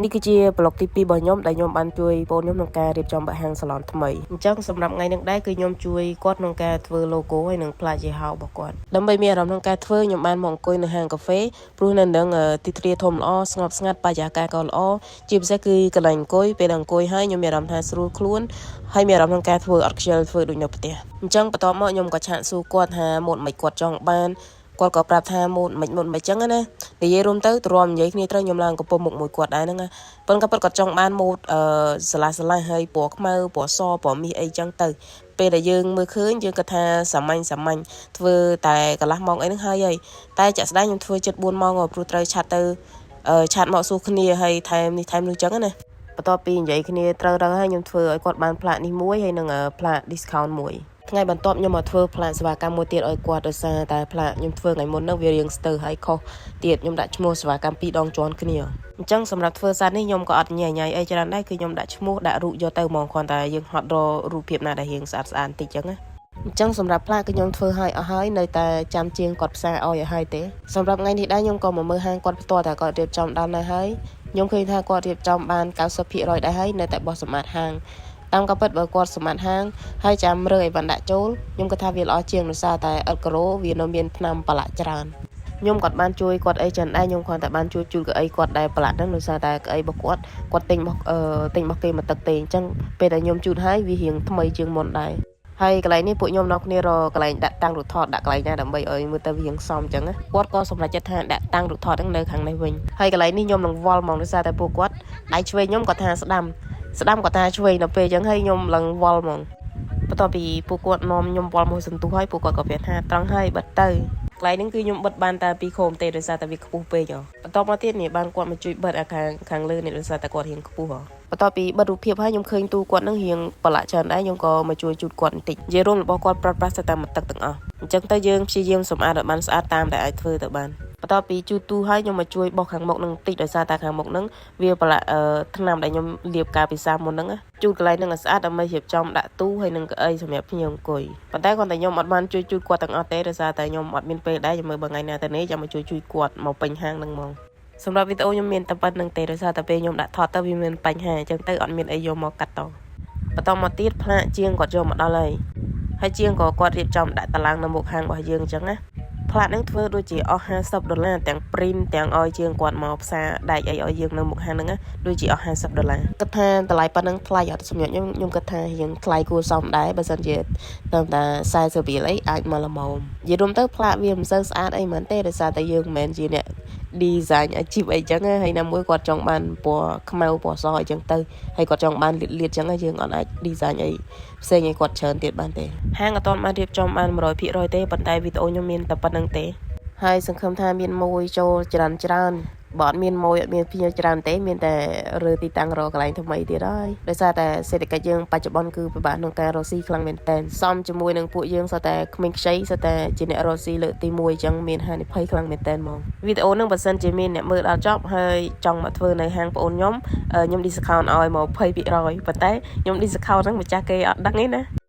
នេះគឺជាប្លុកទី2របស់ខ្ញុំដែលខ្ញុំបានជួយបងខ្ញុំក្នុងការរៀបចំបាក់ហាងសាឡនថ្មីអញ្ចឹងសម្រាប់ថ្ងៃនេះដែរគឺខ្ញុំជួយគាត់ក្នុងការធ្វើ logo ហើយនឹងផ្លាកយីហោរបស់គាត់ដើម្បីមានអារម្មណ៍ក្នុងការធ្វើខ្ញុំបានមកអង្គុយនៅហាងកាហ្វេព្រោះនៅនឹងទីធ្លាធំល្អស្ងប់ស្ងាត់បរិយាកាសក៏ល្អជាពិសេសគឺកន្លែងអង្គុយពេលអង្គុយហើយខ្ញុំមានអារម្មណ៍ថាស្រួលខ្លួនហើយមានអារម្មណ៍ក្នុងការធ្វើអត់ខ្ជិលធ្វើដូចនៅផ្ទះអញ្ចឹងបន្ទាប់មកខ្ញុំក៏ឆាកសួរគាត់ថាម៉ូតមិនគាត់ចង់បានគាត់ក៏ប្រាប់ថាម៉ូតមិនអញ្ចឹងណានិយាយរួមទៅទ្រាំនិយាយគ្នាត្រូវខ្ញុំឡើងកំពុំមុខមួយគាត់ដែរហ្នឹងប៉ុន្តែគាត់ចង់បានម៉ូតស្លាស់ហើយពណ៌ខ្មៅពណ៌សពណ៌មាសអីចឹងទៅពេលដែលយើងមើលឃើញយើងគាត់ថាសាមញ្ញធ្វើតែកន្លះម៉ោងអីហ្នឹងហើយតែចាក់ស្ដែងខ្ញុំធ្វើជិត4ម៉ោងព្រោះត្រូវឆាត់ទៅឆាត់មកសួរគ្នាហើយថែមនេះថែមនោះចឹងណាបន្ទាប់ពីនិយាយគ្នាត្រូវហើយខ្ញុំធ្វើឲ្យគាត់បានផ្លាកនេះមួយហើយនឹងផ្លាក discount មួយថ្ងៃបន្ទាប់ខ្ញុំមកធ្វើផ្លាកសេវាកម្មមួយទៀតឲ្យគាត់ដោយសារតែផ្លាកខ្ញុំធ្វើថ្ងៃមុនហ្នឹងវារៀងស្ទើរហើយខុសទៀតខ្ញុំដាក់ឈ្មោះសេវាកម្ម2ដងជាន់គ្នាអញ្ចឹងសម្រាប់ធ្វើសាច់នេះខ្ញុំក៏អត់ញ៉ៃអីច្រើនដែរគឺខ្ញុំដាក់ឈ្មោះដាក់រូបយកទៅហ្មងគ្រាន់តែយើងហត់ររូបភាពណាដែលរៀងស្អាតបន្តិចអញ្ចឹងណាអញ្ចឹងសម្រាប់ផ្លាកគឺខ្ញុំធ្វើឲ្យអស់ហើយនៅតែចាំជាងគាត់ផ្សាយឲ្យហើយទេសម្រាប់ថ្ងៃនេះដែរខ្ញុំក៏មកមើលហាងគាត់ផ្ទាល់តែគាត់រៀបចំដល់ហើយខ្ញុំឃើញថាគាត់រៀបចំបាន 90% ដែរហើយនៅតែបោះសម្អាតហាងតាមក៏ពិតបើគាត់សម្អាតហាងហើយចាំរើអីវ៉ាន់ដាក់ចូលខ្ញុំគាត់ថាវាល្អជាងដោយសារតែអិតក្រូវានៅមានថ្នាំប្រឡាក់ច្រើនខ្ញុំគាត់បានជួយគាត់អីចឹងដែរខ្ញុំគ្រាន់តែបានជួយកៅអីគាត់ដែរប្រឡាក់ហ្នឹងដោយសារតែកៅអីរបស់គាត់ទិញរបស់គេមកទឹកទេអញ្ចឹងពេលដែលខ្ញុំជូតហើយវារៀងថ្មីជាងមុនដែរហើយកន្លែងនេះពួកខ្ញុំនៅគ្នារកន្លែងដាក់តាំងរូបថតដាក់កន្លែងណាដើម្បីឲ្យមើលទៅវារៀងសមអញ្ចឹងគាត់ក៏សម្រេចចិត្តថាដាក់តាំងរូបថតហ្នឹងនៅខាងនេះវិញហើយកន្លែងនេះខ្ញុំនឹងវល់ហ្មងដោយសារតែពួកគាត់ដៃឆ្វេងខ្ញុំគាត់ថាស្ដាំគាត់ថាឆ្វេងដល់ពេលអញ្ចឹងហើយខ្ញុំឡើងវល់ហ្មងបន្ទាប់ពីពួកគាត់នាំខ្ញុំវល់មួយសន្ទុះហើយពួកគាត់ក៏ប្រាប់ថាត្រង់ហើយបិទទៅកន្លែងហ្នឹងគឺខ្ញុំបិទបានតែពីរខោមទេដោយសារតែវាខ្ពស់ពេកបន្ទាប់មកទៀតនេះបានគាត់មកជួយបិទខាងលើនេះដោយសារតែគាត់រៀងខ្ពស់បន្ទាប់ពីបិទរូបភាពហើយខ្ញុំឃើញទូគាត់នឹងរៀងប្រឡាក់ច្រើនដែរខ្ញុំក៏មកជួយជូតគាត់បន្តិចនិយាយរួមរបស់គាត់ប្រាស្រ័យតែមកទឹកទាំងអស់អញ្ចឹងទៅយើងព្យាយាមសម្អាតឲ្យបានស្អាតតាមដែលអាចធ្វើទៅបានបន្ទាប់ពីជូតទូហើយខ្ញុំមកជួយបោះខាងមុខនឹងបន្តិចដោយសារតែខាងមុខនឹងវាប្រឡាក់ថ្នាំដែលខ្ញុំលាបកាលពីសាមុនហ្នឹងជូតកន្លែងនឹងឲ្យស្អាតដើម្បីរៀបចំដាក់ទូហើយនឹងកៅអីសម្រាប់ភ្ញៀវអង្គុយប៉ុន្តែគាត់តែខ្ញុំអត់បានជួយជូតគាត់ទាំងអស់ទេដោយសារតែខ្ញុំអត់មានពេលដែរខ្ញុំមើលបើថ្ងៃណាទៅនេះចាំមកជួយគាត់មកពេញហាងហ្នឹងហ្មងសម្រាប់វីដេអូខ្ញុំមានតែប៉ុណ្្នឹងទេដោយសារតែពេលខ្ញុំដាក់ថតទៅវាមានបញ្ហាអញ្ចឹងទៅអត់មានអីយកមកកាត់តបន្តមកទៀតផ្លាកជាងគាត់យកមកដល់ហើយជាងក៏គាត់រៀបចំដាក់តារាងនៅមុខហាងរបស់យើងអញ្ចឹងណាផ្លាកហ្នឹងធ្វើដូចជាអស់$50ទាំង print ទាំងឲ្យជាងគាត់មកផ្សារដែកអីឲ្យយើងនៅមុខហាងហ្នឹងដូចជាអស់$50គាត់ថាតម្លៃប៉ុណ្ណឹងថ្លៃអត់សម្រាប់ខ្ញុំគាត់ថារៀងថ្លៃគួរសមដែរបើសិនជាតាមតែ40រៀលអីអាចមកល្មមនិយាយរួមទៅផ្លាកវាមិនសូវស្អាតអីមែនទេដោយសារតែយើងមិនមែនជាអ្នក design អាជីពអីចឹងហើយណាមួយគាត់ចង់បានពណ៌ខ្មៅពណ៌សអីចឹងទៅហើយគាត់ចង់បានលាតចឹងហើយយើងអត់អាច design អីផ្សេងឲ្យគាត់ច្រើនទៀតបានទេហាងអត់ទាន់បានរៀបចំបាន 100%ទេប៉ុន្តែវីដេអូខ្ញុំមានតែប៉ុណ្្នឹងទេហើយសង្ឃឹមថាមានមួយចូលច្រើនបើអត់មានមួយអត់មានភ្ញៀវច្រើនទេមានតែរើទីតាំងរកកន្លែងថ្មីទៀតហើយដោយសារតែសេដ្ឋកិច្ចយើងបច្ចុប្បន្នគឺពិបាកក្នុងការរកស៊ីខ្លាំងមែនតើសមជាមួយនឹងពួកយើងសុទ្ធតែក្មេងខ្ចីសុទ្ធតែជាអ្នករកស៊ីលើកទី1អញ្ចឹងមានហានិភ័យខ្លាំងមែនតើហ្មងវីដេអូហ្នឹងបើសិនជាមានអ្នកមើលដល់ចប់ហើយចង់មកធ្វើនៅហាងបងអូនខ្ញុំ discount ឲ្យមក 20% ប៉ុន្តែខ្ញុំ discount ហ្នឹងម្ចាស់គេអត់ដឹងទេណា